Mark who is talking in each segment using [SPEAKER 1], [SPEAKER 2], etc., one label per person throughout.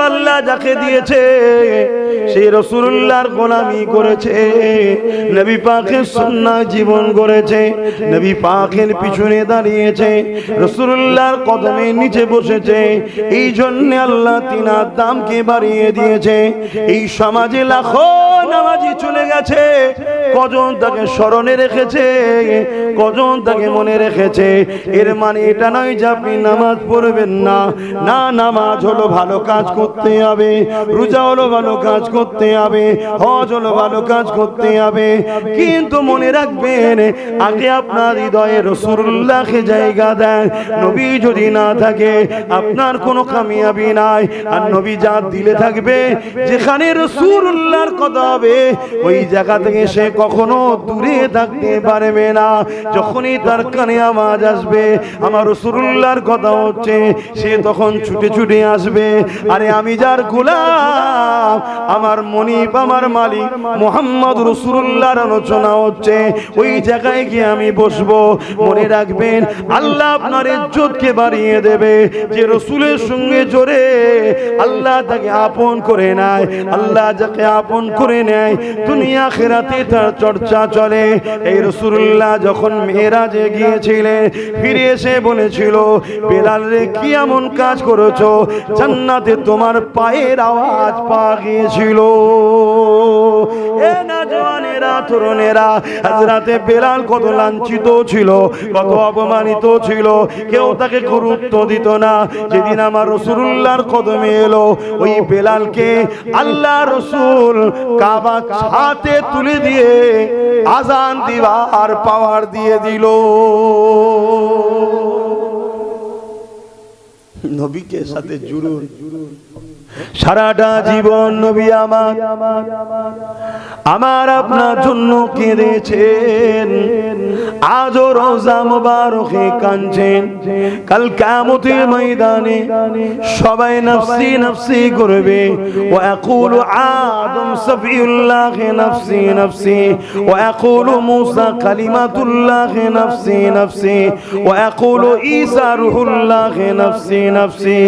[SPEAKER 1] আল্লাহ যাকে দিয়েছে সেই রাসূলুল্লাহর গোলামি করেছে, নবী পাকের সুন্নাহ জীবন গড়েছে, নবী পাকের পিছনে দাঁড়িয়েছে, রাসূলুল্লাহর কদমের নিচে বসেছে। এই জন্য আল্লাহ তিনার দামকে বাড়িয়ে দিয়েছে। এই সমাজে লাখো নামাজি চলে গেছে, কজন তাকে স্মরণে রেখেছে, কজন তাকে মনে রেখেছে। এর মানে এটা নয় যে আপনি নামাজ পড়বেন না। না, নামাজ হলো ভালো কাজ করতে হবে, রোজা হলো ভালো কাজ করতে হবে, হজ হলো ভালো কাজ করতে হবে, কিন্তু মনে রাখবেন আগে আপনার হৃদয়ে রাসূলুল্লাহকে জায়গা দেন। নবী যদি না থাকে আপনার কোনো কামিয়াবি নাই। আর নবী যা দিলে থাকবে, যেখানে রাসূলুল্লাহর কথা হবে ওই জায়গা থেকে সে কখনো দূরে থাকতে পারবে না। যখনই তার কানে আওয়াজ আসবে আমার রাসূলুল্লাহর কথা হচ্ছে, সে তখন ছুটে ছুটে আসবে। আরে আমি যার গোলাম, আমার মনিব, আমার মালিক মুহাম্মদ রাসূলুল্লাহর আলোচনা হচ্ছে, ওই জায়গায় গিয়ে আমি বসবো। মনে রাখবেন আল্লাহ আপনার ইজ্জতকে বাড়িয়ে দেবে। যে রাসূলের সঙ্গে জোরে আল্লাহ তাকে আপন করে নেয়, আল্লাহ যাকে আপন করে নেয় দুনিয়া আখিরাতে তার চর্চা চলে। এই রাসূলুল্লাহ যখন মেরাজে গিয়েছিলেন, ফিরে এসে বলেছিল, বেলাল রে কি এমন কাজ করেছো, জান্নাতে তোমার পায়ের আওয়াজ পাওয়া গিয়েছিল। এ নওজওয়ানেরা, তরুণেরা, হযরতে বেলাল কত লাঞ্ছিত ছিল, কত অপমানিত ছিল, কেউ তাকে গুরুত্ব দিত না। যেদিন আমার রাসূলুল্লাহর কদমে এলো, ওই বেলালকে আল্লাহ রাসূল কাবা হাতে তুলে দিয়ে আজান দিবার পাওয়ার দিয়ে দিল। নবীকে সাথে জুড়ুন, সারাটা জীবন নবী আমার আপনার জন্য কেঁদেছেন, আজও রওজা মুবারকে কাঁদছেন। কাল কিয়ামতের ময়দানে সবাই নফসি নফসি করবে। ওয়া ইয়াকুলু আদম সফিউল্লাহ নফসি নফসি, ওয়া ইয়াকুলু মূসা কালিমাতুল্লাহ নফসি নফসি, ওয়া ইয়াকুলু ঈসা রূহুল্লাহ নফসি নফসি।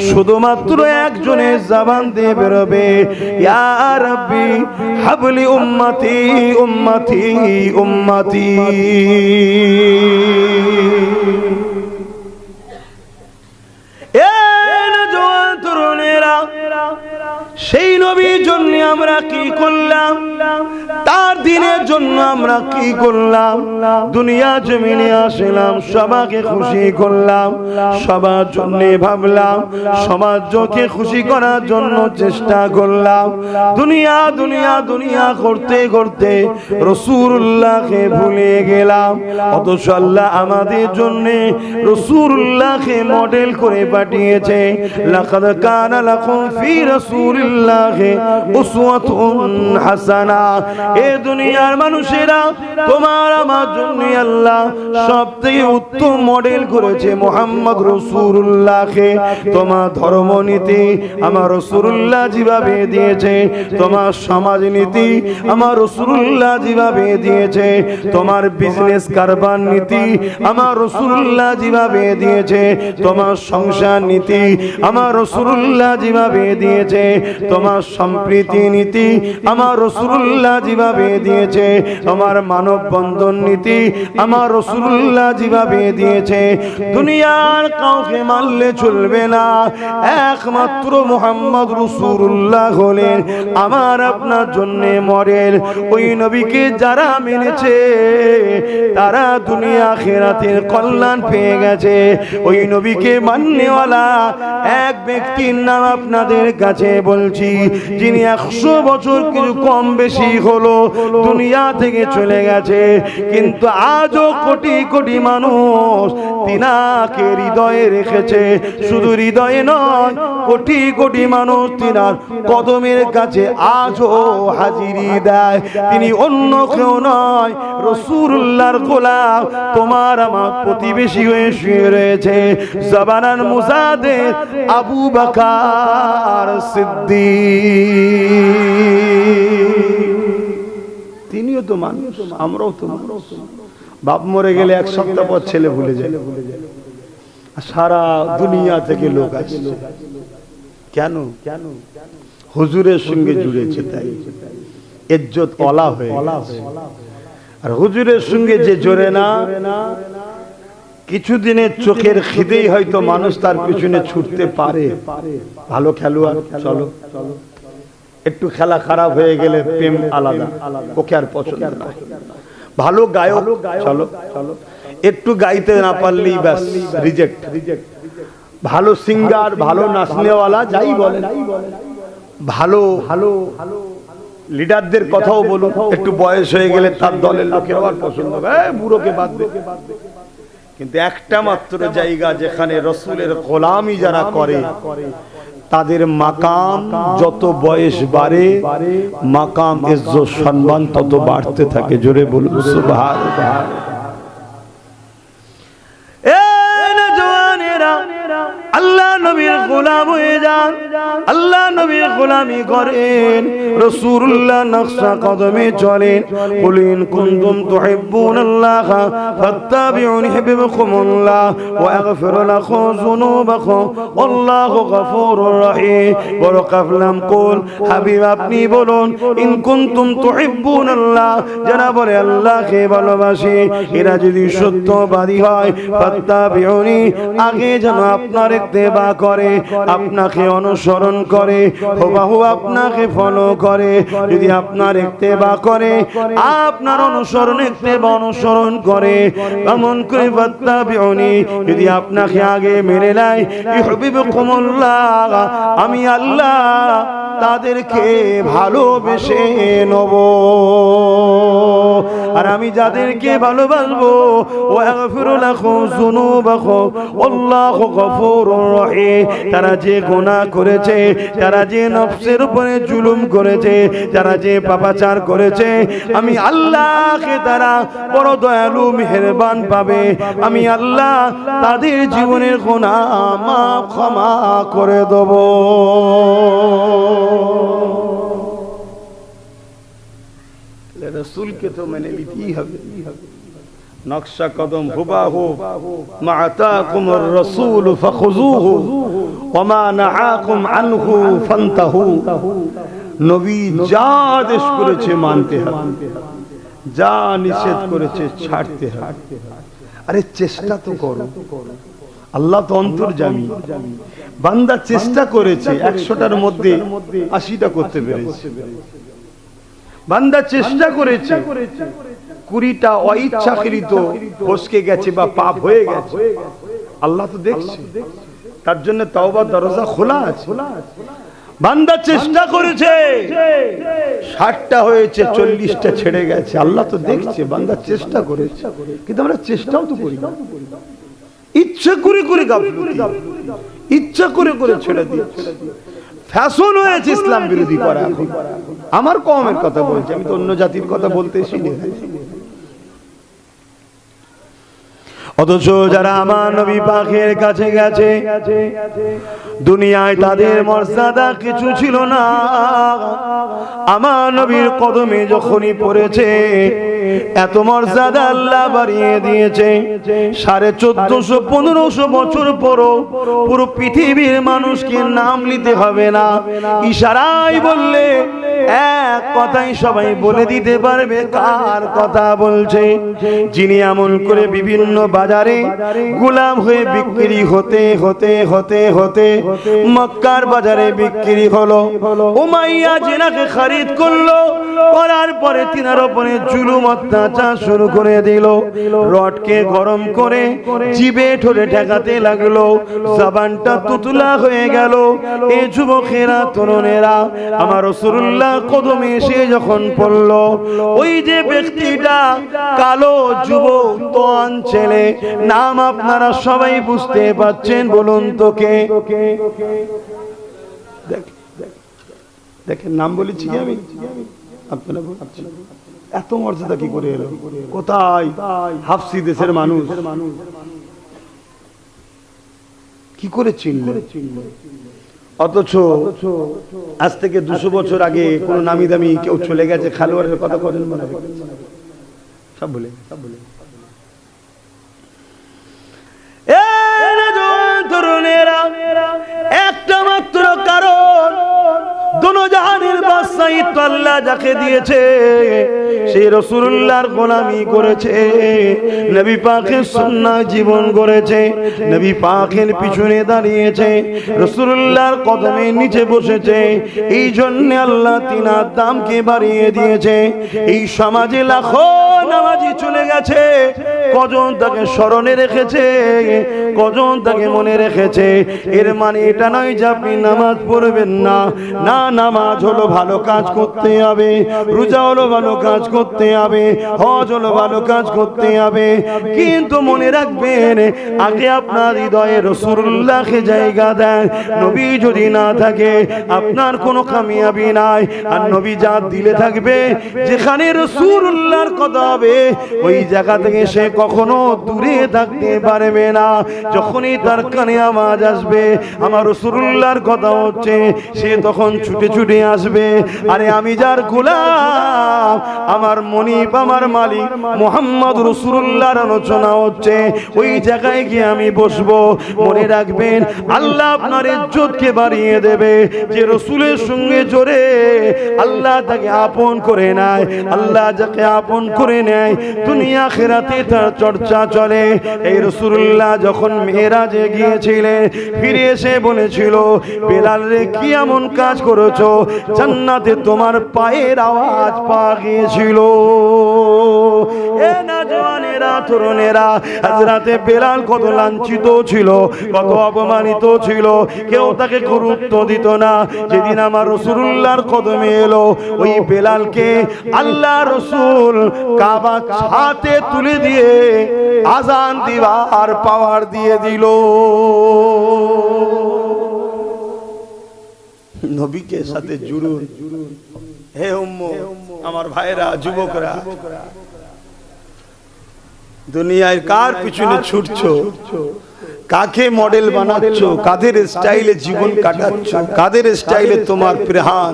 [SPEAKER 1] শুধুমাত্র একজনের জবান দিয়ে বেরোবে, ইয়া রাব্বি হাবলি উম্মতি উম্মতি উম্মতি। এ নওজওয়ান তরুণেরা, সেই নবীর জন্য আমরা কি করলাম, তার দিনের জন্য আমরা কি করলাম? দুনিয়া জমিনে আসলাম, সবাইকে খুশি করলাম, সবার জন্য ভাবলাম, সমাজকে খুশি করার জন্য চেষ্টা করলাম। দুনিয়া দুনিয়া দুনিয়া করতে করতে রাসূলুল্লাহকে ভুলে গেলাম। অথচ আল্লাহ আমাদের জন্য রাসূলুল্লাহকে মডেল করে পাঠিয়েছে। লাকাদ কানা লাকুম ফি রাসূলিল্লাহি উসওয়াতুন হাসানা। এ দুনিয়ার মানুষেরা, তোমার আমার জন্য আল্লাহ সবথেকে উত্তম মডেল করেছে মুহাম্মদ রাসূলুল্লাহকে। তোমার ধর্মনীতি আমার রাসূলুল্লাহ যেভাবে দিয়েছে, তোমার সমাজনীতি আমার রাসূলুল্লাহ যেভাবে দিয়েছে, তোমার বিজনেস কারবার নীতি আমার রাসূলুল্লাহ যেভাবে দিয়েছে, তোমার সংসার নীতি আমার রাসূলুল্লাহ যেভাবে দিয়েছে, তোমার সম্প্রীতি নীতি আমার রাসূলুল্লাহ যেভাবে দিয়েছে, তোমার মানব বন্ধন নীতি আমার রাসূলুল্লাহ যেভাবে দিয়েছে। দুনিয়ার কাউকে মানলে চলবে না, একমাত্র মুহাম্মদ রাসূলুল্লাহ হলেন আমার আপনার জন্য মডেল। ওই নবীকে যারা মেনেছে তারা দুনিয়া আখিরাতের কল্যাণ পেয়ে গেছে। ওই নবীকে মাননেওয়ালা এক ব্যক্তির নাম আপনাদের কাছে বলছি, যিনি 100 বছর কিছু কম বেশি হলো দুনিয়া থেকে চলে গেছে, কিন্তু আজও কোটি কোটি মানুষ তিনাকে হৃদয়ে রেখেছে। শুধু হৃদয়ে নয়, কোটি কোটি মানুষ তিনার কদমের কাছে আজও হাজিরি দেয়। তিনি অন্য কেউ নয়, রাসূলুল্লাহর গোলাম, তোমার আমার প্রতিবেশী হয়ে শুয়ে রয়েছে জাবানান মুজাদ্দেদ আবু বকর সিদ্দিক। তিনিও তো মানুষ, আমরাও তো মানুষ। বাপ মরে গেলে এক সপ্তাহ পর ছেলে ভুলে যায়, সারা দুনিয়া থেকে লোক আসে। কেন? হুজুরের সঙ্গে জুড়েছে তাই ইজ্জত ওয়ালা হয়ে গেছে। আর হুজুরের সঙ্গে যে জোরে না, কিছুদিনের চোখের খিদেই হয়তো মানুষ তার পিছনে ছুটতে পারে। ভালো খেলোয়াড়, চলো, একটু খেলা খারাপ হয়ে গেলে প্রেম আলাদা, ওকে আর পছন্দ না। ভালো গায়ক, চলো, একটু গাইতে না পারলেই ব্যাস রিজেক্ট। ভালো সিঙ্গার, ভালো নাচনেওয়ালা, যাই বলেন, ভালো লিডারদের কথাও বলুন, একটু বয়স হয়ে গেলে তার দলের লোকেরাও আর পছন্দ করে, বুড়োকে বাদ দে। কিন্তু একটা মাত্র জায়গা যেখানে রসুলের গোলামি যারা করে তাদের মাকাম যত বয়স বাড়ে, মাকাম ইজ্জত সম্মান তত বাড়তে থাকে। জোরে বলুন সুবহানাল্লাহ। আল্লাহ নবীর গোলাম হয়ে যান, আল্লাহ নবীর গোলামি করেন, রাসূলুল্লাহ নকশা কদমে চলেন। কুল ইন কুনতুম তুহিব্বুনাল্লাহ ফাত্তাবিউনি ইউহিব্বুকুমুল্লাহ ওয়া ইয়াগফির লাকুম যুনুবাকুম আল্লাহু গফুরুর রহিম। বড় কাফলাম কুল, হাবিব আপনি বলুন, ইন কুনতুম তুহিব্বুনাল্লাহ, যারা বলে আল্লাহকে ভালোবাসি, এরা যদি সত্যবাদী হয়, ফাত্তাবিউনি, আগে যেন আপনার ইত্তেবা করে, আপনাকে অনুসরণ করে, হুবহু আপনাকে ফলো করে। যদি আপনার ইত্তেবা করে, আপনার অনুসরণ করে, এমন করে ফাত্তাবিউনি, যদি আপনাকে আগে মেনে নেয়, ইউহিব্বুকুমুল্লাহ, আমি আল্লাহ তাদেরকে ভালোবেসে নেব। আর আমি যাদেরকে ভালোবাসবো, ওয়া ইয়াগফিরু লাকুম যুনুবাকুম আল্লাহু গফুরুর রহিম। তারা যে গুনাহ করেছে, তারা যে নফসের উপরে জুলুম করেছে, তারা যে পাপাচার করেছে, আমি আল্লাহকে তারা বড় দয়ালু মেহেরবান পাবে। আমি আল্লাহ তাদের জীবনের গুনাহ মাফ ক্ষমা করে দেব। রসুলকে তো মেনে নিতেই হবে। নকশা কদম হুবাহু মা আতাকুমুর রাসূল ফাখুযুহু ওয়া মা নাহাকুম আনহু ফান্তাহু। নবী যা আদেশ করেছে মানতে হবে, যা নিষেধ করেছে ছাড়তে হবে। আরে চেষ্টা তো করো, আল্লাহ তো অন্তর্যামী। বান্দা চেষ্টা করেছে 100টার মধ্যে 80টা করতে পেরেছে। বান্দা চেষ্টা করেছে 20টা অইচ্ছাকৃত ফসকে গেছে বা পাপ হয়ে গেছে, আল্লাহ তো দেখছে, তার জন্য তওবার দরজা খোলা আছে। বান্দা চেষ্টা করেছে 60টা হয়েছে, 40টা ছেড়ে গেছে, আল্লাহ তো দেখছে, বান্দা চেষ্টা করেছে। কিন্তু আমরা চেষ্টাও তো করি না, ইচ্ছা করে করে গাফলতি, ইচ্ছা করে করে ছেড়ে দিচ্ছি। ফ্যাশন হয়েছে ইসলাম বিরোধী করা। এখন আমার কওমের কথা বলছি, আমি তো অন্য জাতির কথা বলতে শিখি। অথচ যারা আমার নবী পাকের কাছে গেছে, দুনিয়ায় তাদের মর্যাদা কিছু ছিল না। আমার নবীর কদমে যখনই পড়েছে, এত মর্যাদা আল্লাহ বাড়িয়ে দিয়েছে। 1450-1500 বছর পরও পুরো পৃথিবীর মানুষকে নাম নিতে হবে না, ইশারায় বললে এক কথাই সবাই বলে দিতে পারবে কার কথা বলছে। যিনি এমন করে বিভিন্ন বাজারে গোলাম হয়ে বিক্রি হতে হতে হতে হতে মক্কার বাজারে বিক্রি হলো। উমাইয়া জেনাকে খরিদ করলো, করার পরে তিনার উপরে জুলুম অত্যাচার শুরু করে দিল। রডকে গরম করে জিভে ঠোঁটে ঠেকাতে লাগলো, জবানটা তুতলা হয়ে গেল। এই যুবকেরা, তরুণেরা আমার রাসূলুল্লাহ কদমে এসে যখন পড়ল, ওই যে ব্যক্তিটা কালো যুবক, তোয়ান ছেলে, নাম আপনারা সবাই বুঝতে পারছেন, বলুন তো কে? দেখেন নাম বলেছি আমি, আপনারা বলছেন এত মর্যাদা কি করে এলো? কোথায়? হাফসি দেশের মানুষ কি করে চিনলেন? অথচ আজ থেকে 200 বছর আগে কোন নামি দামি কেউ চলে গেছে, খালোয়ারের কথা করেন মনে হয়, সব বলে একটা মাত্র কারণ দায়িত্ব আল্লাহ যাকে দিয়েছে সেই রাসূলুল্লাহর গোলামি করেছে, নবী পাকের সুন্নাহ জীবন গড়েছে, নবী পাকের পিছনে দাঁড়িয়েছে, রাসূলুল্লাহর কদমের নিচে বসেছে। এই জন্য আল্লাহ তিনার দামকে বাড়িয়ে দিয়েছে। এই সমাজে লাখো নামাজি চলে গেছে, কজন তাকে স্মরণে রেখেছে, কজন তাকে মনে রেখেছে। এর মানে এটা নয় যে আপনি নামাজ পড়বেন না, না, নামাজ হলো ভালো কাজ করতে হবে, রোজা হলো ভালো কাজ করতে হবে, হজ হলো ভালো কাজ করতে হবে, কিন্তু মনে রাখবেন আগে আপনার হৃদয়ে রাসূলুল্লাহকে জায়গা দেন। নবী যদি না থাকে আপনার কোনো কামিয়াবি নাই। আর নবী যা দিলে থাকবে, যেখানে রাসূলুল্লাহর কথা হবে ওই জায়গা থেকে সে কখনো দূরে থাকতে পারবে না। যখনই তার কানে আওয়াজ আসবে আমার রাসূলুল্লাহর কথা হচ্ছে, সে তখন ছুটে ছুটে আসবে। আরে আমি যার গোলাম, আমার মনিব, আমার মালিক মুহাম্মদ রাসূলুল্লাহর আলোচনা হচ্ছে, ওই জায়গায় গিয়ে আমি বসবো। মনে রাখবেন আল্লাহ আপনার ইজ্জতকে বাড়িয়ে দেবে। যে রাসূলের সঙ্গে জোরে আল্লাহ তাকে আপন করে নেয়, আল্লাহ যাকে আপন করে নেয় দুনিয়া আখিরাতে তার চর্চা চলে। এই রাসূলুল্লাহ যখন মেরাজে গিয়েছিলেন, ফিরে এসে বলেছিল, বেলাল রে কি এমন কাজ করেছো, জান্নাতে তোমার পায়ের আওয়াজ পাওয়া গিয়েছিল। এ নওজওয়ানেরা, তরুণেরা, হযরতে বেলাল কত লাঞ্ছিত ছিল, কত অপমানিত ছিল, কেউ তাকে গুরুত্ব দিত না। যেদিন আমার রাসূলুল্লাহর কদমে এলো, ওই বেলালকে আল্লাহ রাসূল কাবা হাতে তুলে দিয়ে আযান দিবার পাওয়ার দিয়ে দিল। নবীকে সাথে জুড়ুন। হে উম্মত, আমার ভাইরা, যুবকরা, দুনিয়ায় কার পিছনে ছুটছো, কাকে মডেল বানাচ্ছো, কাদের স্টাইলে জীবন কাটাচ্ছো, কাদের স্টাইলে তোমার প্রাণ,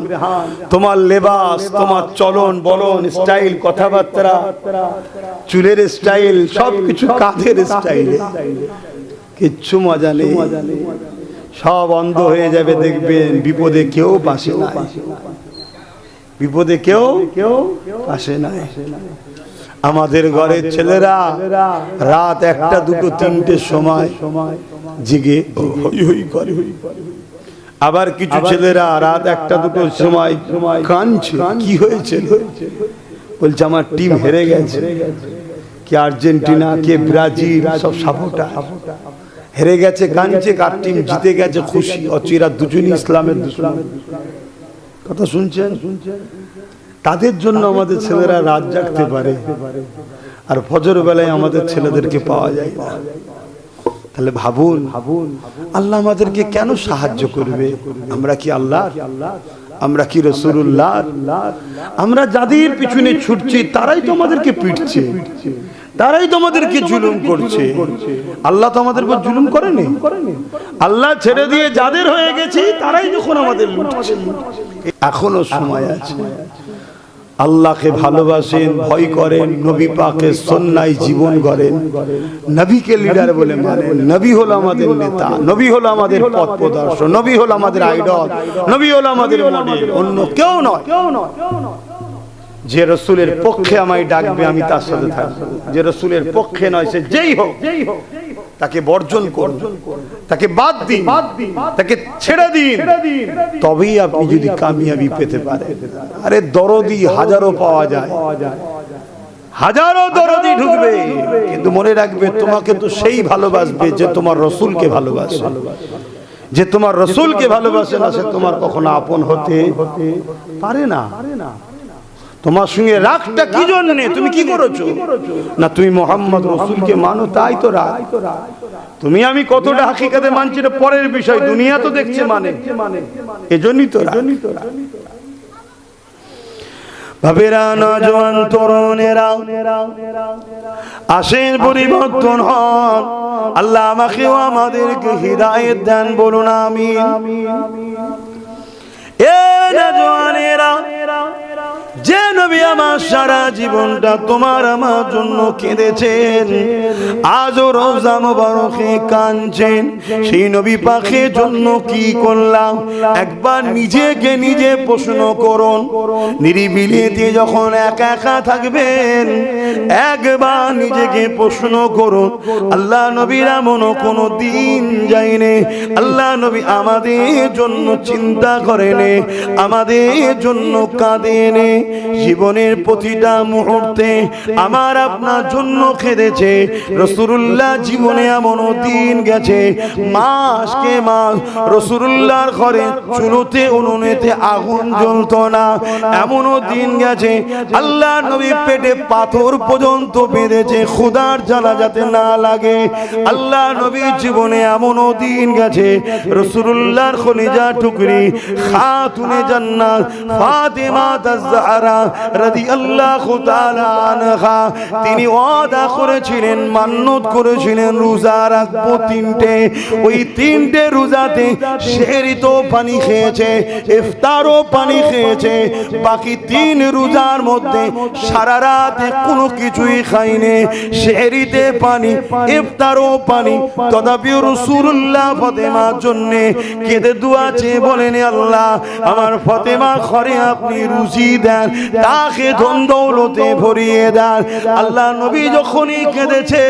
[SPEAKER 1] তোমার লেবাস, তোমার চলন বলন স্টাইল, কথাবার্তা, চুলের স্টাইল, সবকিছু কাদের স্টাইলে? কিচ্ছু মজা নেই, সব অন্ধ হয়ে যাবে। দেখবেন বিপদে কেউ পাশে নাই, বিপদে কেউ পাশে নাই। আমাদের ঘরের ছেলেরা রাত 1টা 2টো 3টের সময় জেগে হই হই করে, আবার কিছু ছেলেরা রাত 1টা 2টোর সময় কাঁদছে। কি হয়েছে? বলছে আমার টিম হেরে গেছে। কে আর্জেন্টিনা, কে ব্রাজিল, সব সাপোর্টার হেরে গেছে, কাঁদছে। কার টিম জিতে গেছে, খুশি। অচিরা দুজনই ইসলামের দুশমন। কথা শুনছেন? তাদের জন্য আমাদের ছেলেরা রাত জাগতে পারে, আর ফজর বেলায় আমাদের ছেলেদেরকে পাওয়া যায় না। তাহলে ভাবুন, আল্লাহ আমাদেরকে কেন সাহায্য করবে? আমরা কি আল্লাহ? আমরা কি রাসূলুল্লাহ? আমরা যাদের পিছনে ছুটছি তারাই তো আমাদেরকে পিটছে, তারাই তো আমাদেরকে জুলুম করছে। আল্লাহ তো আমাদের উপর জুলুম করেনি। আল্লাহ ছেড়ে দিয়ে যাদের হয়ে গেছি তারাই যখন আমাদের লুটছে। এখনো সময় আছে। আল্লাহকে ভালোবাসেন, ভয় করেন, নবী পাকের সুন্নায় জীবন গড়েন, নবীকে লিডার বলে মানেন। নবী হলো আমাদের নেতা, নবী হলো আমাদের পথ প্রদর্শক, নবী হলো আমাদের আইডল, নবী হলো আমাদের মডেল, অন্য কেউ নয়। যে রাসূলের পক্ষে আমায় ডাকবে আমি তার সাথে থাকব, যে রাসূলের পক্ষে নয় সে যেই হোক তাকে বর্জন করুন, তাকে বাদ দিন, তাকে ছেড়ে দিন, তবেই আপনি যদি কামিয়াবি পেতে পারেন। আরে দরদি হাজারো পাওয়া যায়, হাজারো দরদি ঢুকবে, কিন্তু মনে রাখবে তোমাকে তো সেই ভালোবাসবে যে তোমার রাসূলকে ভালোবাসে। যে তোমার রাসূলকে ভালোবাসে না সে তোমার কখনো আপন হতে পারে না। তোমার সঙ্গে রাগটা কি জন্য? তুমি কি করেছো? না তুমি মুহাম্মদ রাসূলকে মানো, তাই তো রাগ। তুমি আমি কতটা হাকিকতে মানছি না পরের বিষয়, দুনিয়া তো দেখছে মানে, এজন্যই তো রাগ। ভাবেরা, নওজোয়ান তরুণেরা, আসেন পরিবর্তন হন। আল্লাহ আমাকেও আমাদেরকে হিদায়াত দেন, বলুন আমিন। এ নওজোয়ানেরা, যে নবী আমার সারা জীবনটা তোমার আমার জন্য কেঁদেছেন, আজও রওজা মোবারকে কাঁদছেন, সেই নবী পাকের জন্য কি করলাম? একবার নিজেকে নিজে প্রশ্ন করুন। নিরিবিলিতে যখন একা একা থাকবেন, একবার নিজেকে প্রশ্ন করুন, আল্লাহ নবীর এমন কোনো দিন যায়নি আল্লাহ নবী আমাদের জন্য চিন্তা করেনি, আমাদের জন্য কাঁদেনি। জীবনের প্রতিটা মুহূর্তে আমার আপনার জন্য কেঁদেছে। রাসূলুল্লাহ জীবনে এমন দিন গেছে, মাসকে মাস রাসূলুল্লাহর ঘরে চুলোতে উনুনেতে আগুন জ্বলতো না, এমনও দিন গেছে আল্লাহ নবী পেটে পাথর পর্যন্ত বেঁধেছে খোদার জ্বালা যাতে না লাগে। আল্লাহ নবীর জীবনে এমনও দিন গেছে রাসূলুল্লাহর খলিজা টুকরি খাতুনে জান্নাত ফাতেমা আয-জাহরা রাদিয়াল্লাহু তাআলা আনহা তিনি ওয়াদা করেছিলেন, মান্নত করেছিলেন রোজা রাখবো তিনটে। ওই তিনটে রোজাতে সেহরি তো পানি খেয়েছে, ইফতারও পানি খেয়েছে, বাকি তিন রোজার মধ্যে সারা রাতে কোনো কিছুই খাইনি। সেহরিতে পানি, ইফতারও পানি। তথাপি রাসূলুল্লাহ ফাতেমার জন্য কেঁদে দোয়া চেয়ে বলেন, আল্লাহ আমার ফাতেমা ঘরে আপনি রুজি দেন, তাকে ধন দৌলতে ভরিয়ে দেন। আল্লাহ নবী যখনই কেঁদেছে,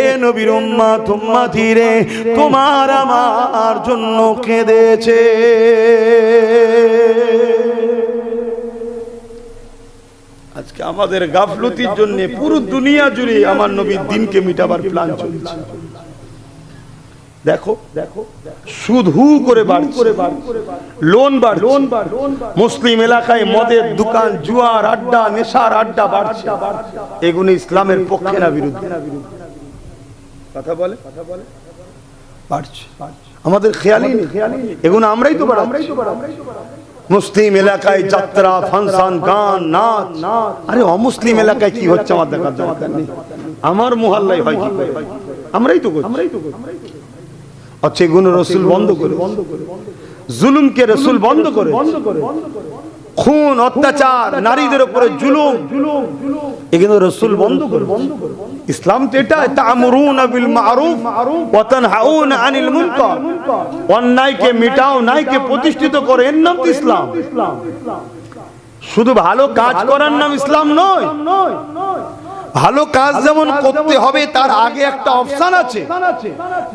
[SPEAKER 1] এ নবীর উম্মত উম্মতি রে, তোমার আমার জন্য কেঁদেছে। আজকে আমাদের গাফলতির জন্য পুরো দুনিয়া জুড়ে আমার নবীর দিনকে মিটাবার প্ল্যান চলছে। দেখো সুদ হু করে বাড়ছে, লোন বাড়ছে, মুসলিম এলাকায় মদের দোকান, জুয়ার আড্ডা, নেশার আড্ডা বাড়ছে। এগুলো ইসলামের পক্ষে না বিরুদ্ধে? কথা বলে বাড়ছে, আমাদের খেয়ালই নেই। এগুলো আমরাই তো বাড়াচ্ছি। মুসলিম এলাকায় যাত্রা, ফাংশন, গান, নাচ। আরে অমুসলিম এলাকায় কি হচ্ছে আমার দেখার দরকার নেই। আমার মহল্লায় হয় কি, আমরাই তো করছি। আচ্ছা, এগুলো রসুল বন্ধ করে, জুলুমকে রসুল বন্ধ করে, খুন, অত্যাচার, নারীদের উপরে জুলুম, এগুলো রসুল বন্ধ করে। ইসলাম তো এটা, তা'মুরুনা বিল মা'রুফ ওয়া তানহাউনা আনিল মুনকার। অন্যায়কে মিটাও, ন্যায়কে প্রতিষ্ঠিত করে, এর নাম ইসলাম। শুধু ভালো কাজ করার নাম ইসলাম নয়। ভালো কাজ যেমন করতে হবে, তার আগে একটা অপশন আছে।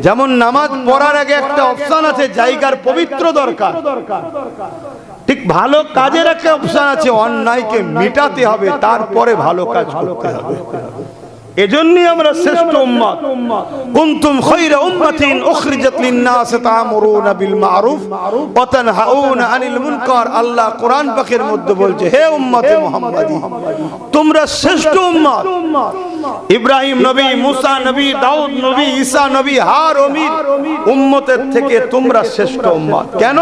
[SPEAKER 1] যেমন নামাজ পড়ার আগে একটা অপশন আছে, জায়গার পবিত্র দরকার। ঠিক ভালো কাজের একটা অপশন আছে, অন্যায়কে মিটাতে হবে, তারপরে ভালো কাজ করতে হবে। এজন্যই আমরা শ্রেষ্ঠ উম্মত। কুনতুম খায়রা উম্মাতিন উখরিজাত লিন-নাস তা'মুরুনা বিল মা'রুফ ওয়া তানহাউনা আনিল মুনকার। আল্লাহ কোরআন পাকের মধ্যে বলছে, হে উম্মতে মুহাম্মাদি, তোমরা শ্রেষ্ঠ উম্মত। ইব্রাহিম নবী, মুসা নবী, দাউদ নবী, ঈসা নবী, হার অমির উম্মতের থেকে তোমরা শ্রেষ্ঠ উম্মত। কেন?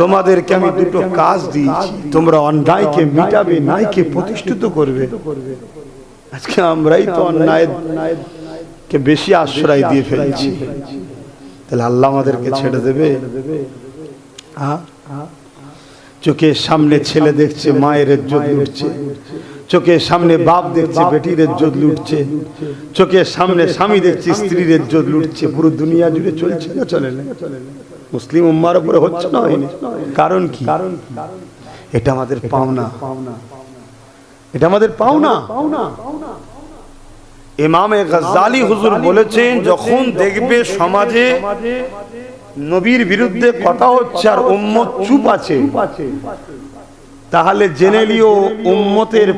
[SPEAKER 1] তোমাদেরকে আমি দুটো কাজ দিয়েছি, তোমরা অন্যায়কে মিটাবে, ন্যায়কে প্রতিষ্ঠিত করবে। আজকে আমরাই তো অন্যায়কে বেশি আশ্রয় দিয়ে ফেলছি। তাহলে আল্লাহ আমাদেরকে ছেড়ে দেবে? চোখের সামনে ছেলে দেখছে মায়ের ইজ্জত লুটছে, চোখের সামনে বাপ দেখছে বেটির ইজ্জত লুটছে, চোখের সামনে স্বামী দেখছে স্ত্রীর ইজ্জত লুটছে। পুরো দুনিয়া জুড়ে চলছে না চলে না? মুসলিম উম্মার উপরে হচ্ছে না, হয়নি? কারণ কি? এটা আমাদের পাওনা, এটা আমাদের পাওনা। ইমামে গাজ্জালি হুজুর বলেছেন, যখন দেখবে সমাজে নবীর বিরুদ্ধে কথা হচ্ছে আর উম্মত চুপ আছে, তাহলে জেনে লিও উম্মতের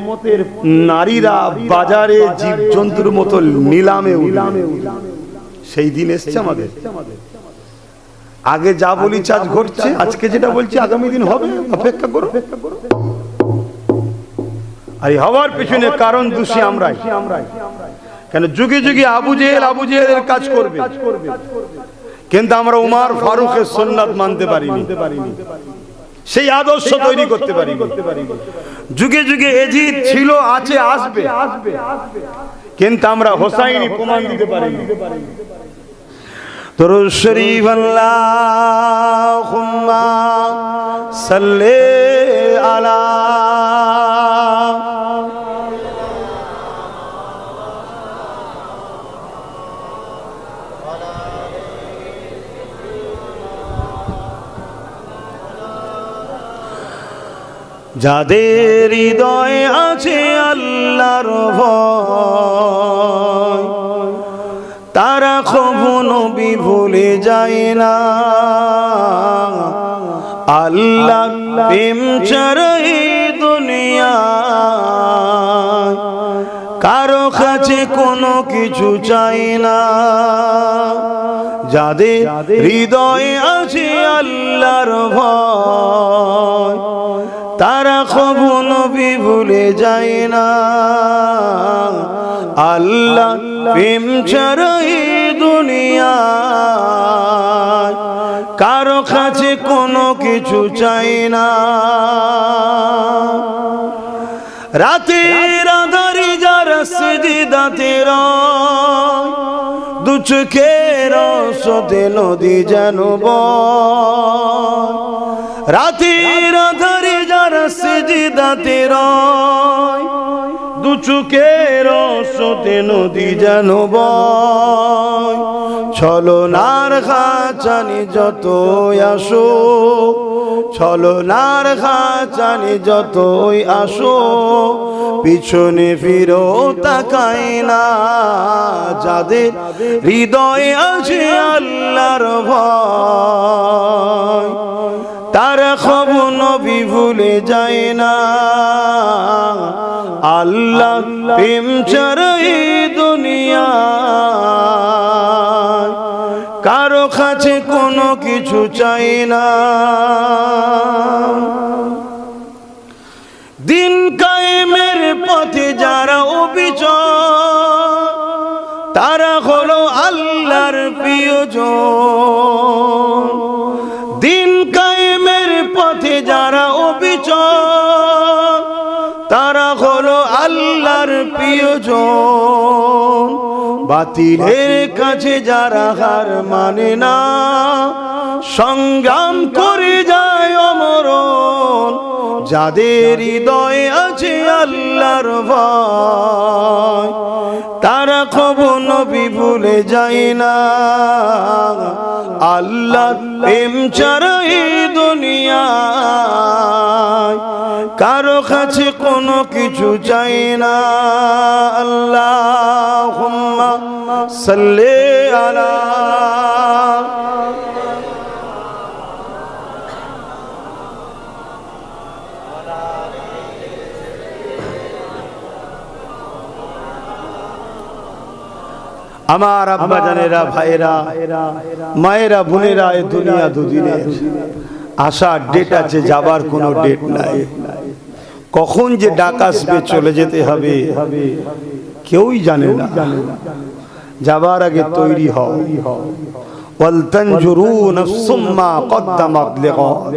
[SPEAKER 1] নারীরা বাজারে জীবজন্তুর মতো নিলামে উঠবে। সেই দিন এসছে আমাদের। আগে যা বলি আজ ঘটছে, আজকে যেটা বলছি আগামী দিন হবে, অপেক্ষা করো। আর হওয়ার পিছনে কারণ দোষী আমরাই। কেন? যুগে যুগে আবু জেহেলের কাজ করবে, কিন্তু আমরা উমর ফারুকের সুন্নাত মানতে পারিনি, সেই আদর্শ তৈরি করতে পারিনি। যুগে যুগে এজিদ ছিল, আছে, আসবে, কিন্তু আমরা হোসাইনি প্রমাণ দিতে পারিনি। দরুদ শরীফ আল্লাহুম্মা সাল্লি আলা যাদের হৃদয়ে আছে আল্লাহর ভয় তারা কখনো ভুলে যায় না। আল্লাহর প্রেম ছাড়া এই দুনিয়া কারো কাছে কোনো কিছু চাই না। যাদের হৃদয়ে আছে আল্লাহর ভয় তারা কখনো ভুলে যায় না। আল্লাহ প্রেম ছাড়া এই দুনিয়া কারো কাছে কোনো কিছু চাই না। রাতের আধারে যারা সিজদাতে রয় দু চোখের স্রোতে নদী যেন বয়। রাতের আধারে যারা সিজদাতে রয় দু চোখের স্রোতে নদী যেন বয়। ছলনার খাঁচানি যতই আসো ছলনার খাঁচানি যতই আসো পিছনে ফিরো তাকাই না। যাদের হৃদয়ে আছে আল্লাহর ভয় তারা কখনো ভুলে যায় না। আল্লাহ প্রেম ছাড়া এই দুনিয়া কারো কাছে কোনো কিছু চাই না। দিন কায়েমের পথে যারা অবিচল তারা হলো আল্লাহর প্রিয়জন। দিন কায়েমের পথে যারা অবিচল তারা হলো আল্লাহর প্রিয়জন। বাতিলের কাছে যারা হার মানে না সংগ্রাম করে যায় অমরণ। যাদের হৃদয়ে আছে আল্লাহর ভয় তারা কখনো ভুলে যায় না। আল্লাহ প্রেম ছাড়া এই দুনিয়ায় কারো কাছে কোনো কিছু চাই না। আল্লাহুম্মা সাল্লি আলা আমার আব্বা জানেরা ভাইরা মায়েরা বোনেরা এই দুনিয়া দুদিনের আসার ডেট আছে যাবার কোনো ডেট নাই। কখন যে ডাক আসবে চলে যেতে হবে কেউই জানে না। যাবার আগে তৈরি হও। ওয়ালতানজুরু নাফসুম মা কদ্দামাত লিগাদ।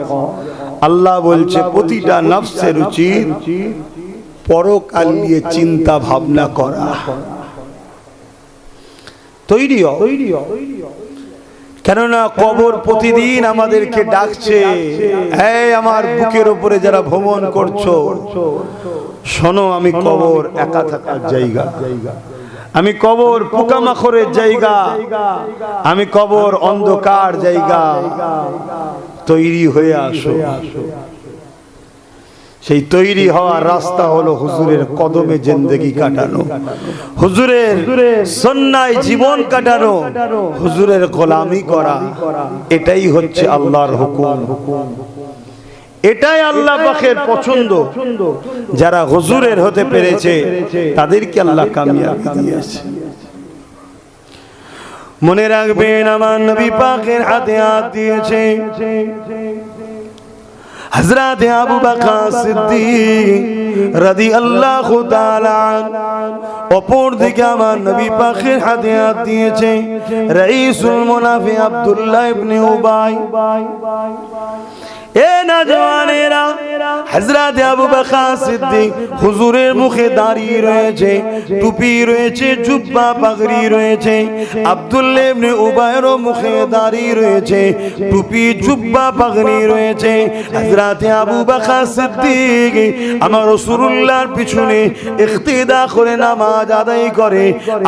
[SPEAKER 1] আল্লাহ বলছে প্রতিটা নফসের উচিত পরকাল নিয়ে চিন্তা ভাবনা করা। তৈরি হও, কেননা কবর প্রতিদিন আমাদেরকে ডাকছে। এই আমার বুকের উপরে যারা ভ্রমণ করছো শোনো, আমি কবর একা থাকার জায়গা, আমি কবর পোকামাকড়ের জায়গা, আমি কবর অন্ধকার জায়গা। তৈরি হয়ে আসো। সেই তৈরি হওয়ার রাস্তা হলো হুজুরের কদমে জিন্দেগি কাটানো, হুজুরের সুন্নায় জীবন কাটানো, হুজুরের গোলামি করা। এটাই হচ্ছে আল্লাহর হুকুম, এটাই আল্লাহ পাকের পছন্দ। যারা হুজুরের হতে পেরেছে তাদেরকে আল্লাহ কামিয়াবি দিয়েছে। মনে রাখবেন আমার নবী পাকের হাতে হাত দিয়েছে হযরত আবু বকর সিদ্দিক রাদিয়াল্লাহু তাআলা। অপর দিকে আমার নবী পাকের হাতে হাত দিয়েছে রাইসুল মুনাফিক আব্দুল্লাহ ইবনে উবাই। এ নওজওয়ানেরা, হযরত আবু বকর সিদ্দিক হুজুরের মুখে দাঁড়িয়ে রয়েছে, টুপি রয়েছে, জুব্বা পাগড়ি রয়েছে। আব্দুল্লাহ ইবনে উবাইয়ের মুখে দাঁড়িয়ে রয়েছে, টুপি জুব্বা পাগড়ি রয়েছে। হযরত আবু বকর সিদ্দিক আমার রাসূলুল্লাহর পিছনে ইক্তিদা করে নামাজ আদায় করে,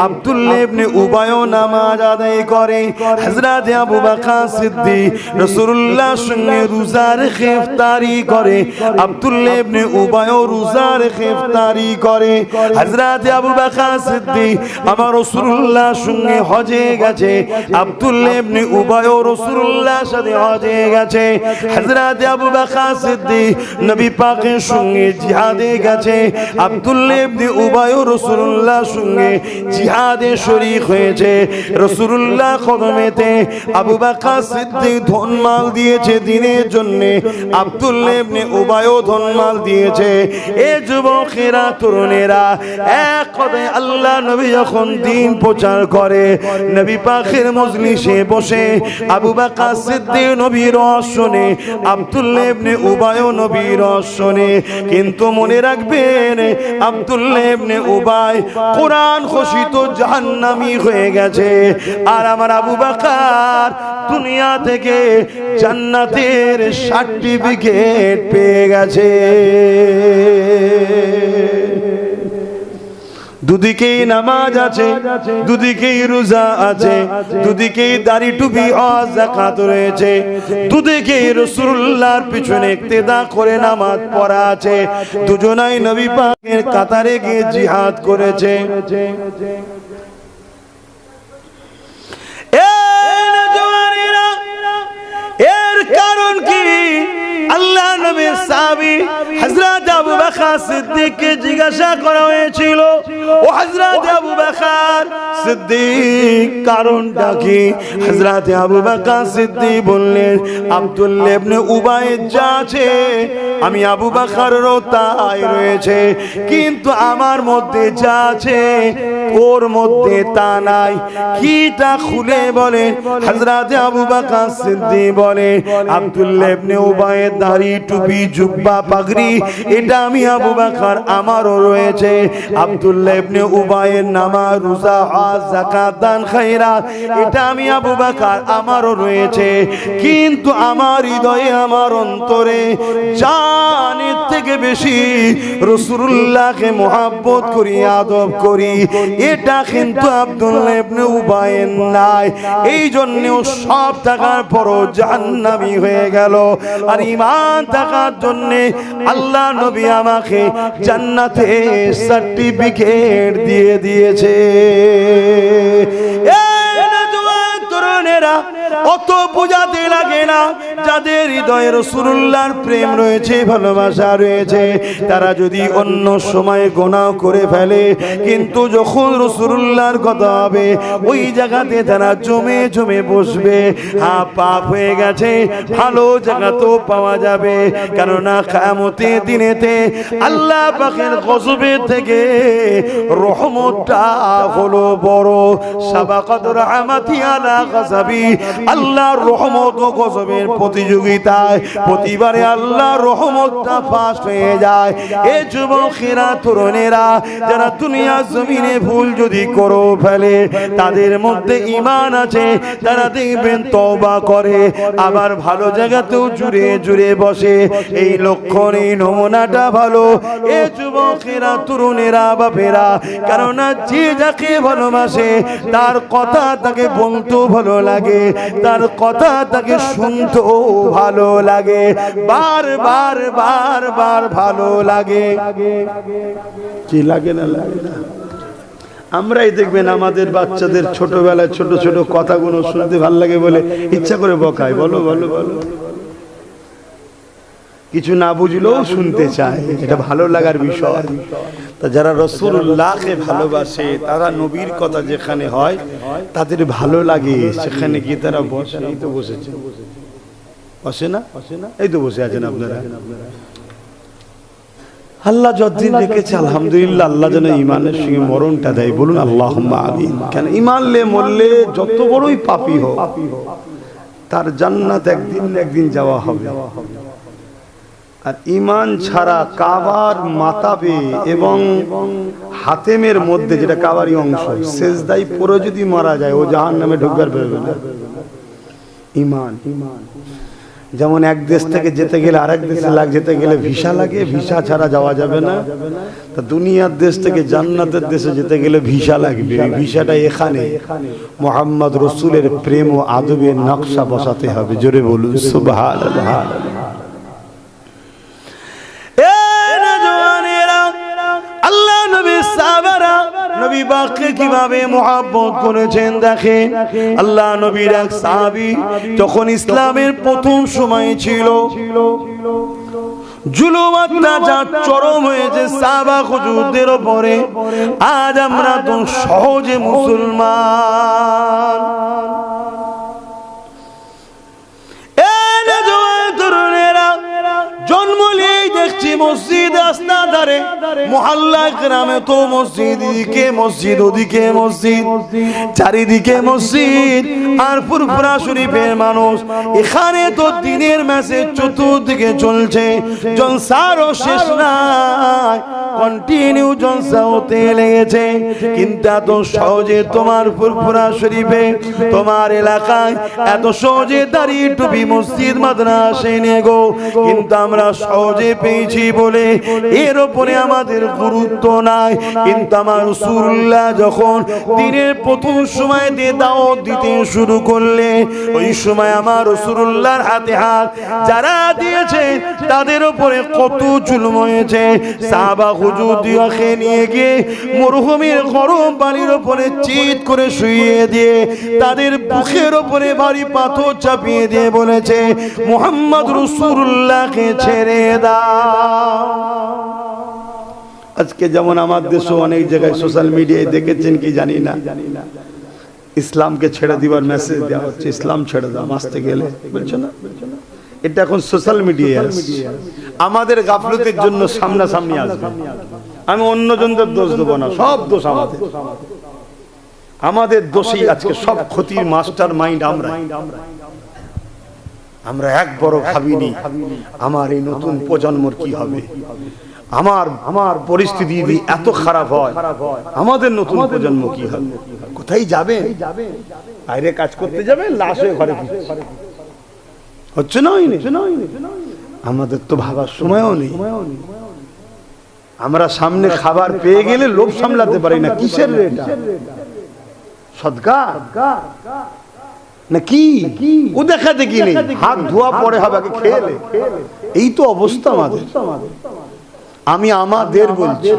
[SPEAKER 1] আব্দুল্লাহ ইবনে উবাইও নামাজ আদায় করে। হযরত আবু বকর সিদ্দিক রাসূলুল্লাহর সঙ্গে রোজা রোজার ইফতারি করে, আব্দুল্লাহ ইবনে উবাইও রোজার ইফতারি করে। হযরত আবু বকর সিদ্দিক আমার রাসূলুল্লাহর সঙ্গে হজে গেছে, আব্দুল্লাহ ইবনে উবাইও রাসূলুল্লাহর সাথে হজে গেছে। হযরত আবু বকর সিদ্দিক নবী পাকের সঙ্গে জিহাদে গেছে, আব্দুল্লাহ ইবনে উবাইও রাসূলুল্লাহর সঙ্গে জিহাদে শরীক হয়েছে। রাসূলুল্লাহ কদমেতে আবু বকর সিদ্দিক ধনমাল দিয়েছে দিনের জন্য, আব্দুল্লাহ ইবনে উবাইও ধনমাল দিয়েছে। এ যুবকেরা তরুণেরা এক কথায় আল্লাহ নবী যখন দিন প্রচার করে, নবী পাকের মজলিসে বসে আবু বকর সিদ্দিক নবীর ওয়াজ শুনে, আব্দুল্লাহ ইবনে উবাইও নবীর ওয়াজ শুনে। কিন্তু মনে রাখবেন আব্দুল্লাহ ইবনে উবাই কোরআন ঘোষিত জাহান্নামী হয়ে গেছে, আর আমার আবু বকর দুনিয়া থেকে জান্নাতের সার্টিফিকেট পেয়ে গেছে। দুদিকেই নামাজ আছে, দুদিকেই রোজা আছে, দুদিকেই দাড়ি টুপি হজ যাকাত রয়েছে, দুদিকেই রাসূলুল্লাহর পিছনে ইক্তেদা করে নামাজ পড়া আছে। দুজনাই নবী পাকের কাতারে গিয়ে জিহাদ করেছে। এর কারণ কি? আল্লাহ নবীর সাহাবী হযরত আবু বকর সিদ্দিককে জিজ্ঞাসা করা হয়েছিল, ও হযরত আবু বকর সিদ্দিক কারণটা কি? হযরত আবু বকর সিদ্দিক বললেন, আব্দুল্লাহ ইবনে উবাই যা আছে আমি আবু বকরেরও তাই রয়েছে, কিন্তু আমার মধ্যে যা আছে ওর মধ্যে তা নাই। কিটা খুলে বলে? হযরত আবু বকর সিদ্দিক বলে, আব্দুল্লাহ ইবনে উবাইয়ের দাড়ি টুপি জুব্বা পাগড়ি এটা আমি আবু বকর আমারও রয়েছে। আব্দুল্লাহ ইবনে উবাইয়ের নামাজ রোজা হজ যাকাত দান খায়রাত এটা আমি আবু বকর আমারও রয়েছে, কিন্তু আমার হৃদয়ে আমার অন্তরে জানের থেকে বেশি রাসূলুল্লাহকে মুহাব্বত করি, আদব করি, এটা কিন্তু আব্দুল্লাহ ইবনে উবাইয়ের নাই। এই জন্য সব থাকার পরও জাহান্নামী হয়ে গেল। আর ঈমান থাকার জন্য আল্লাহ নবী আমাকে জান্নাতে সার্টিফিকেট দিয়ে দিয়েছে। অত বোঝাতে লাগে না, যাদের হৃদয়ে রাসূলুল্লাহর প্রেম রয়েছে, ভালোবাসা রয়েছে, তারা যদি অন্য সময় গুনাহ করে ফেলে, কিন্তু যখন রাসূলুল্লাহর কথা হবে ওই জায়গাতে তারা জমে জমে বসবে। হ্যাঁ, পাপ হয়ে গেছে, ভালো জায়গা তো পাওয়া যাবে, কেননা কিয়ামতের দিনেতে আল্লাহ পাকের গজবের থেকে রহমতটা হলো বড়। সাবাকাত রাহমাতি আলা গজবি, আল্লাহর রহমত ও গজবের প্রতিযোগিতায় প্রতিবারে আল্লাহর রহমতটা ফাস্ট হয়ে যায়। এই যুবকেরা তরুণেরা যারা দুনিয়ার জমিনে ভুল যদি করো ফেলে, তাদের মধ্যে ঈমান আছে, তারা দেখবেন তওবা করে, আবার ভালো জায়গাতেও জুড়ে জুড়ে বসে। এই লক্ষণ, এই নমুনাটা ভালো। এই যুবকেরা তরুণেরা বাপেরা, কেননা যে যাকে ভালোবাসে তার কথা তাকে বলতেও ভালো লাগে, তার কথা তাকে শুনতেও ভালো লাগে, বারবার বারবার ভালো লাগে। কি লাগে না? লাগে না? আমরাই দেখবেন আমাদের বাচ্চাদের ছোটবেলায় ছোট ছোট কথাগুলো শুনতে ভালো লাগে বলে ইচ্ছা করে বকায়, বলো বলো বলো, কিছু না বুঝলেও শুনতে চায়, এটা ভালো লাগার বিষয়। তা যারা রাসূলুল্লাহকে ভালোবাসে তারা নবীর কথা যেখানে হয় তাদের ভালো লাগে, সেখানে গিয়ে তারা বসে। এই তো বসেছে, বসে না? এই তো বসে আছেন আপনারা। আল্লাহ যতদিন রেখেছে আলহামদুলিল্লাহ, আল্লাহ যেন ঈমানের সঙ্গে মরণটা দেয়, বলুন আল্লাহুম্মা আমিন। কেন ঈমান লে মরলে যত বড়ই পাপী হোক তার জান্নাত একদিন না একদিন যাওয়া হবে। আর ঈমান ছাড়া কাবার মাতাবে এবং হাতেমের মধ্যে, যেটা কাবারই অংশ, সেজদায় পড়ে যদি মারা যায় ও জাহান্নামে ঢুকবার পারবে না। ঈমান যেমন এক দেশ থেকে যেতে গেলে আরেক দেশে যেতে গেলে ভিসা লাগে, ভিসা ছাড়া যাওয়া যাবে না। তা দুনিয়ার দেশ থেকে জান্নাতের দেশে যেতে গেলে ভিসা লাগবে। ভিসাটা এখানে মুহাম্মদ রাসূলের প্রেম ও আদবের নকশা বসাতে হবে। জোরে বলুন সুবহানাল্লাহ। পাককে কিভাবে মহব্বত করেছেন দেখেন। আল্লাহ নবীর এক সাহাবী যখন ইসলামের প্রথম সময় ছিল, জুলুম অত্যাচার চরম হয়েছে সাহাবা হুজুরদের উপরে। আজ আমরা তো সহজে মুসলমান। জন্ম নিয়েই দেখছি মসজিদ রাস্তাধারে, মহল্লা গ্রামে তো মসজিদ, এদিকে মসজিদ ওদিকে মসজিদ, চারিদিকে মসজিদ আর ফুরফুরা শরীফের মানুষ। এখানে তো দিনের মেসেজ চতুর্দিকে চলছে, জলসারও শেষ নাই, কন্টিনিউ জলসা হতে লেগেছে। কিন্তু এত সহজে তোমার ফুরফুরা শরীফে, তোমার এলাকায় এত সহজে দাঁড়িয়ে টুপি মসজিদ মাদ্রাসা এনে গো। কিন্তু আমরা সহজে পেয়েছি বলে এর উপরে আমাদের গুরুত্ব নাই। কিন্তু আমার রাসূলুল্লাহ যখন দিনের প্রথম সময় দিয়ে দাওয়াত দিতে শুরু করলে, ওই সময় আমার রাসূলুল্লাহর হাতে হাত যারা দিয়েছে তাদের উপরে কত জুলুম হয়েছে। সাহাবা হুজুরকে নিয়ে গিয়ে মরুভূমির গরম পানির উপরে চিৎ করে শুইয়ে দিয়ে তাদের বুকের উপরে ভারী পাথর চাপিয়ে দিয়ে বলেছে, মুহাম্মদ রাসূলুল্লাহকে ছেড়ে দাও। আজকে যেমন আমার দেশে অনেক জায়গায় সোশ্যাল মিডিয়ায় দেখেছেন কি জানি না, ইসলামকে ছেড়ে দিবার মেসেজ দেওয়া হচ্ছে, ইসলাম ছেড়ে দাও আসতে গেলে, বলছো না? এটা এখন সোশ্যাল মিডিয়ায় আসছে। আমাদের গাফলতির জন্য সামনাসামনি আসবে। আমি অন্যজনদের দোষ দেবো না, সব দোষ আমাদের। আমাদের দোষী আজকে সব ক্ষতির মাস্টার মাইন্ড আমরা। আমরা একবারও ভাবিনি আমার এই নতুন প্রজন্মর কি হবে, আমার পরিস্থিতি যদি এত খারাপ হয় আমাদের নতুন প্রজন্ম কি হবে, কোথায় যাবে? বাইরে কাজ করতে যাবে, লাশ হয়ে ঘরে হচ্ছে না? আমাদের তো ভাবার সময়ও নেই। আমরা সামনে খাবার পেয়ে গেলে লোভ সামলাতে পারি না। কিসের এটা? সদকা না কি? ও দেখাতে কি নেই, হাত ধোয়া পরে হবে, আগে খেলে। এই তো অবস্থা আমাদের। আমি আমাদের বলছি,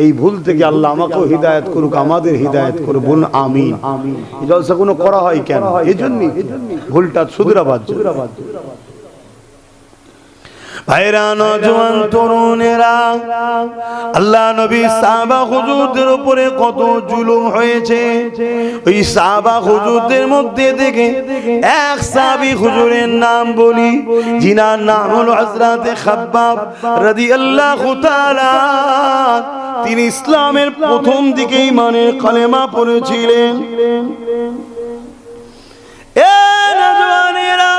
[SPEAKER 1] এই ভুল থেকে আল্লাহ আমাকেও হিদায়াত করুক, আমাদের হিদায়াত করুক। বলুন আমিন। এই জলসা কোনো করা হয় কেন? এই জন্যই ভুলটা শুধরাবার জন্য। ভাইরা, নওজোয়ান তরুণেরা, আল্লাহ নবী সাহাবা হুজুরদের উপরে কত জুলুম হয়েছে। ওই সাহাবা হুজুরদের মধ্যে থেকে এক সাহাবী হুজুরের নাম বলি, যিনার নাম হলো হযরত খাব্বাব রাদিয়াল্লাহু তাআলা। তিনি ইসলামের প্রথম দিকে ঈমানের কালেমা পড়েছিলেন। এ নওজোয়ানেরা,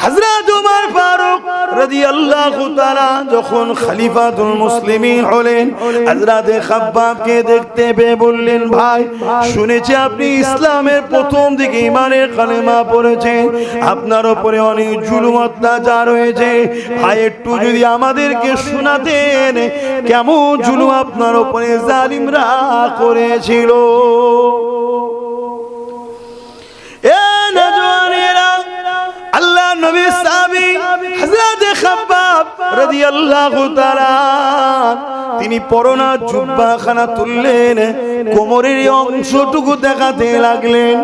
[SPEAKER 1] হযরত ওমর ফারুক রাদিয়াল্লাহু তাআলা যখন খলিফাতুল মুসলিমিন হলেন, হযরত খাব্বাবকে দেখতে পেয়ে বললেন, ভাই শুনেছি আপনি ইসলামের প্রথম দিকে ঈমানের কালেমা পড়েছেন, আপনার উপরে অনেক জুলুম অত্যাচার হয়েছে। ভাই একটু যদি আমাদেরকে শোনাতেন কেমন জুলুম আপনার উপরে জালিমরা করেছিল। আল্লাহ নবী সাহাবী হযরত খাব্বাব রাদিয়াল্লাহু তাআলা তিনি পরনা জুব্বাখানা তুললেন, কোমরের অংশটুকু দেখাতে লাগলেন।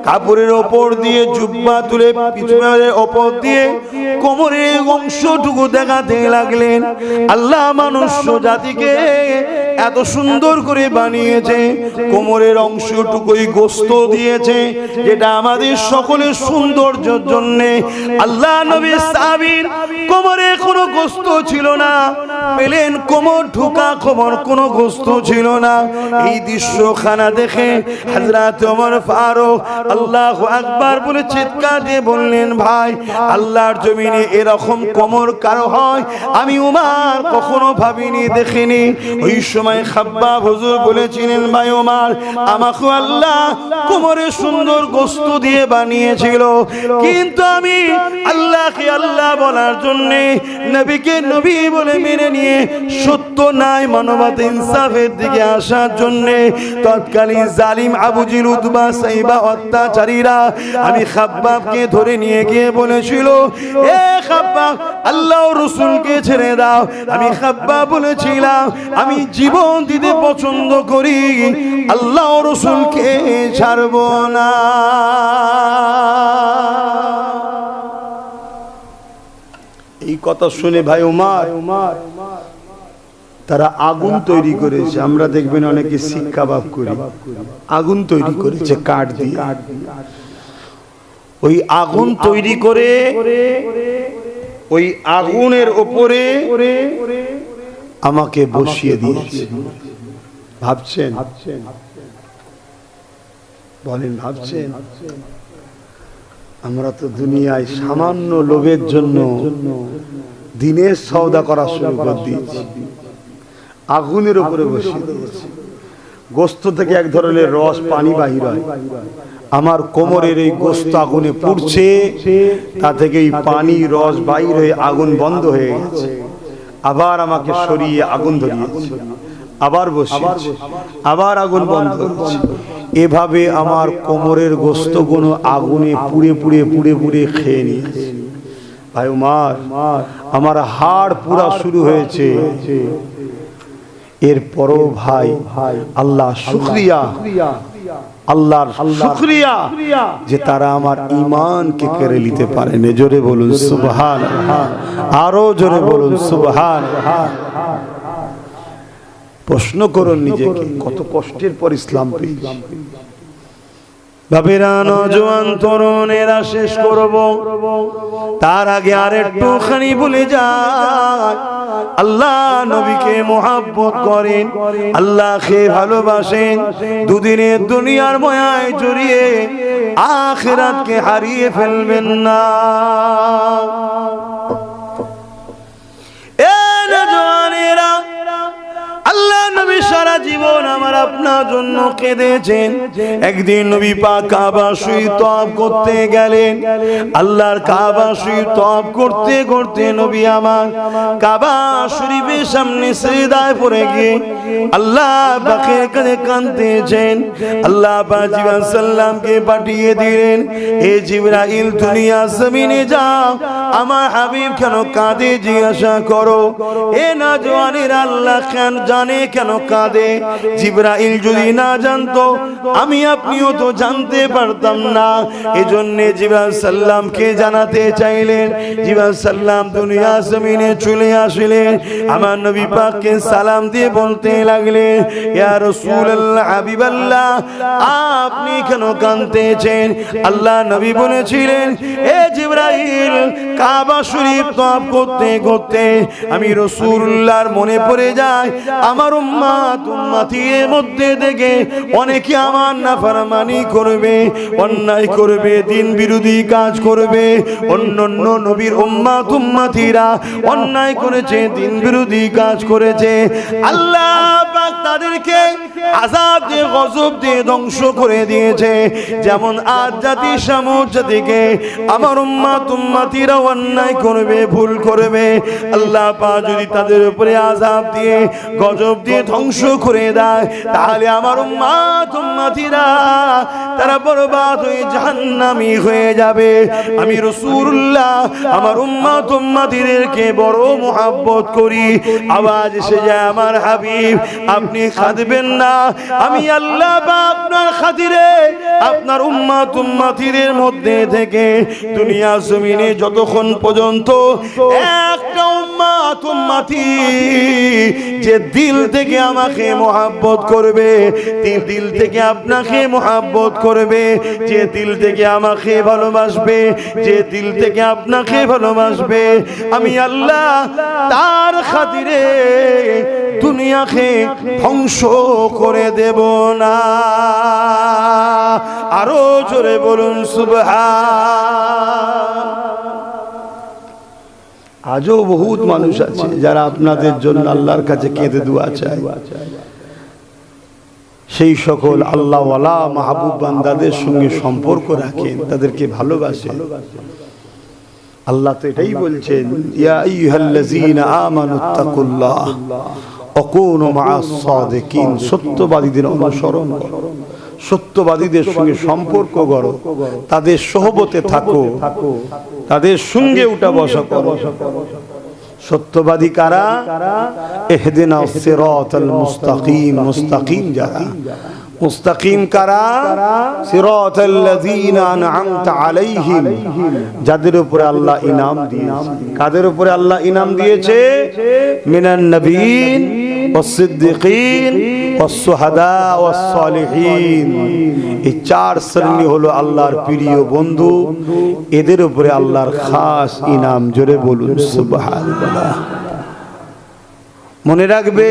[SPEAKER 1] কাপড়ের ওপর দিয়ে জুব্বা তুলে পিছনের ওপর দিয়ে কোমরের অংশটুকু দেখাতে লাগলেন। আল্লাহ মনুষ্য জাতিকে এত সুন্দর করে বানিয়েছে, কোমরের অংশটুকুই গোশত দিয়েছে, যেটা আমাদের সকলের সৌন্দর্যের জন্য। আল্লাহ নবী সাহাবীর কোমরে কোনো গোশত ছিল না, পেলেন কোমর ঢোকা, কোমর কোনো গোশত ছিল না। এই দৃশ্যখানা দেখে হযরত ওমর ফারুক আল্লাহু আকবার বলে চিৎকার দিয়ে বললেন, ভাই আল্লাহর জমিনে এরকম কোমর কারো হয় আমি ওমর কখনো ভাবিনি, দেখিনি। ওই সময় খাব্বাব হুজুর বলেছিলেন, ভাই ওমর আমাকে আল্লাহ কোমরে সুন্দর গোশত দিয়ে বানিয়েছিল, কিন্তু আমি আল্লাহকে আল্লাহ বলার জন্য, নবীকে নবী বলে মেনে নিয়ে সত্য নাই মানবতা ইনসাফের দিকে আসার জন্য তৎকালীন জালিম আবু জিল উতবা সাইবা অত্যাচারীরা আমি খাব্বাবকে ধরে নিয়ে গিয়ে বলেছিল, এ খাব্বাব আল্লাহ রাসূলকে ছেড়ে দাও। আমি খাব্বাব বলেছিলাম আমি জীবন দিতে পছন্দ করি, আল্লাহ রাসূলকে ছাড়ব না। এই কথা শুনে ভাই উমার তারা আগুন তৈরি করেছে। আমরা দেখবেন অনেকে শিক কাবাব করি, আগুন তৈরি করেছে কাঠ দিয়ে। ওই আগুন তৈরি করে ওই আগুনের উপরে আমাকে বসিয়ে দিয়েছে। ভাবছেন বলেন, ভাবছেন? আমরা তো দুনিয়ায় সামান্য লোভের জন্য দিনের সওদা করা শুরু করে দিয়েছি। আগুনের উপরে বসিয়ে দিয়েছি। গোস্ত থেকে এক ধরনের রস পানি বাহির হয়, আমার কোমরের এই গোস্ত আগুনে পুড়ছে, তা থেকে এই পানি রস বাহির হয়ে আগুন বন্ধ হয়ে গেছে। আবার আমাকে সরিয়ে আগুন ধরিয়েছে, আবার বসিয়েছে, আবার আগুন বন্ধ হচ্ছে। এভাবে আমার কোমরের গোস্তগুলো আগুনে পুড়ে পুড়ে পুড়ে পুড়ে খেয়ে নিয়েছে। ভাই উমার, আমার হাড় পুরা শুরু হয়েছে। এরপরও ভাই আল্লাহ শুকরিয়া, আল্লাহর শুকরিয়া যে তারা আমার ঈমানকে কেড়ে নিতে পারেনি। জোরে বলুন সুবহানাল্লাহ, আরো জোরে বলুন সুবহানাল্লাহ। প্রশ্ন করুন নিজেকে, কত কষ্টের পর ইসলাম পেয়েছি। বাবেরা, নওজোয়ান তরুণেরা, শেষ করব তার আগে আর একটুখানি বলে যায়, আল্লাহ নবীকে মুহাব্বত করেন, আল্লাহকে ভালোবাসেন, দুদিনের দুনিয়ার মায়ায় জড়িয়ে আখিরাতকে হারিয়ে ফেলবেন না। এ নওজোয়ানেরা, আল্লাহ নবী সারা জীবন আমার আপনার জন্য কেঁদেছেন। একদিন নবী পাক কাবা শরীফ তওয়াফ করতে গেলেন। আল্লাহর কাবা শরীফ তওয়াফ করতে করতে নবী আমার কাবা শরীফের সামনে সিজদায় পড়ে গিয়ে আল্লাহ পাকের কাছে কাঁদতেছেন। আল্লাহ পাক জিবরাইল সাল্লামকে পাঠিয়ে দিলেন, হে জিবরাইল দুনিয়া জমিনে যাও, আমার হাবিব কেন কাঁদে জিজ্ঞাসা করো। এ নওজোয়ানেরা, আল্লাহ কেন জানে কেন কাঁদে? জিবরাইল যদি না জানতো আমি আপনিও তো জানতে পারতাম না। এজন্য জিবরাইল সাল্লামকে জানাতে চাইলেন। জিবরাইল সাল্লাম দুনিয়া জমিনে চলে আসলেন, আমার নবী পাককে সালাম দিয়ে বলতে লাগলেন, ইয়া রাসূলুল্লাহ, হাবিবাল্লাহ, আপনি কেন কাঁদতেছেন? আল্লাহ নবী বলেছিলেন, এ জিবরাইল, কাবা শরীফ তওয়াফ করতে করতে আমি রাসূলুল্লাহর মনে পড়ে যায় আমার উম্মত উম্মতির মধ্যে থেকে অনেকে আমার নাফরমানি করবে, অন্যায় করবে, দিন বিরোধী কাজ করবে। অন্যান্য নবীর উম্মত উম্মতিরা অন্যায় করেছে, দিন বিরোধী কাজ করেছে। আল্লাহ পাক তাদেরকে আযাব দিয়ে, গজব দিয়ে ধ্বংস করে দিয়েছে। যেমন আদ জাতি সামুদ জাতিকে আমার উম্মত উম্মতিরা অন্যায় করবে, ভুল করবে, আল্লাহ পাক যদি তাদের উপরে আযাব দিয়ে, গজব দিয়ে ধ্বংস করে দেয়, তাহলে আমার উম্মত উম্মতিরা তারা বরবাদ হয়ে জাহান্নামী হয়ে যাবে। আমি রাসূলুল্লাহ আমার উম্মত উম্মতিদেরকে বড় মুহাব্বত করি। আওয়াজ এসে যায়, আমার হাবিব আপনি কাঁদবেন না, আমি আল্লাহ আপনার খাতিরে আপনার উম্মত উম্মতিদের মধ্যে থেকে দুনিয়া জমিনে যতক্ষণ পর্যন্ত একটা উম্মত উম্মতি যে দিল থেকে আমাকে মুহাব্বত করবে, দিল থেকে আপনাকে মুহাব্বত করবে, যে দিল থেকে আমাকে ভালোবাসবে, যে দিল থেকে আপনাকে ভালোবাসবে, আমি আল্লাহ তার খাতিরে দুনিয়াকে ধ্বংস করে দেব না। আরো জোরে বলুন সুবহান। আজও বহুত মানুষ আছে যারা আপনাদের জন্য আল্লাহর কাছে কেঁদে দোয়া চায়। সেই সকল আল্লাহওয়ালা মাহবুব বান্দাদের সঙ্গে সম্পর্ক রাখেন, তাদেরকে ভালোবাসেন। আল্লাহ তো এটাই বলছেন, ইয়া আইয়ুহাল্লাযীনা আমানুত্তাকুল্লাহ অকুনু মা'আস সাদিকিন, সত্যবাদীদের অনুসরণ করো, সত্যবাদীদের সঙ্গে সম্পর্ক করো, তাদের সোহবতে থাকো, তাদের সঙ্গে উঠা বসা করো। সত্যবাদী কারা? ইহদিনাস সিরাতাল মুস্তাকিম, মুস্তাকিম যারা। মুস্তাকিম কারা? সিরাতাল্লাযীনা আন'আমতা আলাইহিম, যাদের উপরে আল্লাহ ইনাম দিয়েছে। কাদের উপরে আল্লাহ ইনাম দিয়েছে? মিনান নবিয়্যিন ওয়াস সিদ্দিকিন ওয়াস শুহাদা ওয়াস সালিহিন। এই চার শ্রেণী হলো আল্লাহর প্রিয় বন্ধু, এদের উপরে আল্লাহর খাস ইনাম। জোরে বলুন সুবহানাল্লাহ। মনে রাখবে,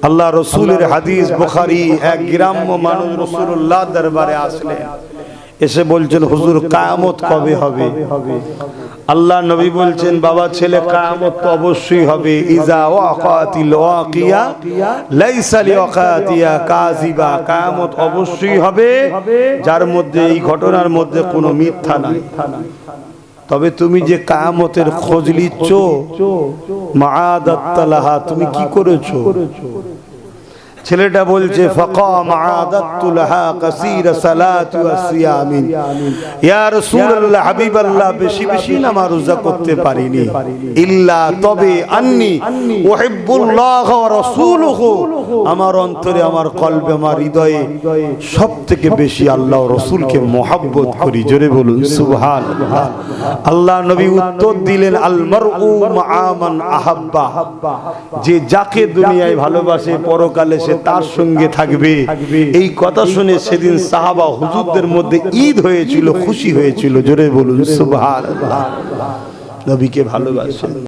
[SPEAKER 1] আল্লাহ রসুলের হাদিস, বুখারী, এক গ্রাম্য মানুষ রাসূলুল্লাহ দরবারে আসলেন, এসে বলছেন, হুজুর কিয়ামত কবে হবে? আল্লাহ নবী বলছেন, বাবা ছেলে, কিয়ামত তো অবশ্যই হবে। ইজা ওয়াকাতিল ওয়াকিয়া লাইসা লিওয়াকাতিয়া কাযিবা, কিয়ামত অবশ্যই হবে, যার মধ্যে, এই ঘটনার মধ্যে কোনো মিথ্যা নাই। তবে তুমি যে কিয়ামতের খোঁজ নিচ্ছ, মাআদাতলাহা, তুমি কি করেছো? ছেলেটা বলছে, ফাকাম আদাতুলাহা কাসীরা সালাতি ওয়া সিয়ামিন। ইয়া রাসূলুল্লাহ, হাবিবাল্লাহ, বেশি বেশি নামাজ রোজা করতে পারিনি। ইল্লা, তবে, আন্নী উহিব্বুল্লাহ ওয়া রাসূলুহু, আমার অন্তরে, আমার কলবে, আমার হৃদয়ে সবথেকে বেশি আল্লাহ ও রাসূলকে মহব্বত করি। জোরে বলুন সুবহানাল্লাহ। আল্লাহ নবী উত্তর দিলেন, আল মারউ মা'a মান আহাব্বা, যে যাকে দুনিয়ায় ভালোবাসে, পরকালে সে তার সঙ্গে থাকবে। এই কথা শুনে সেদিন সাহাবা হুজুরদের মধ্যে ঈদ হয়েছিল, খুশি হয়েছিল। জোরে বলুন সুবহানাল্লাহ। নবীকে ভালোবাসেন।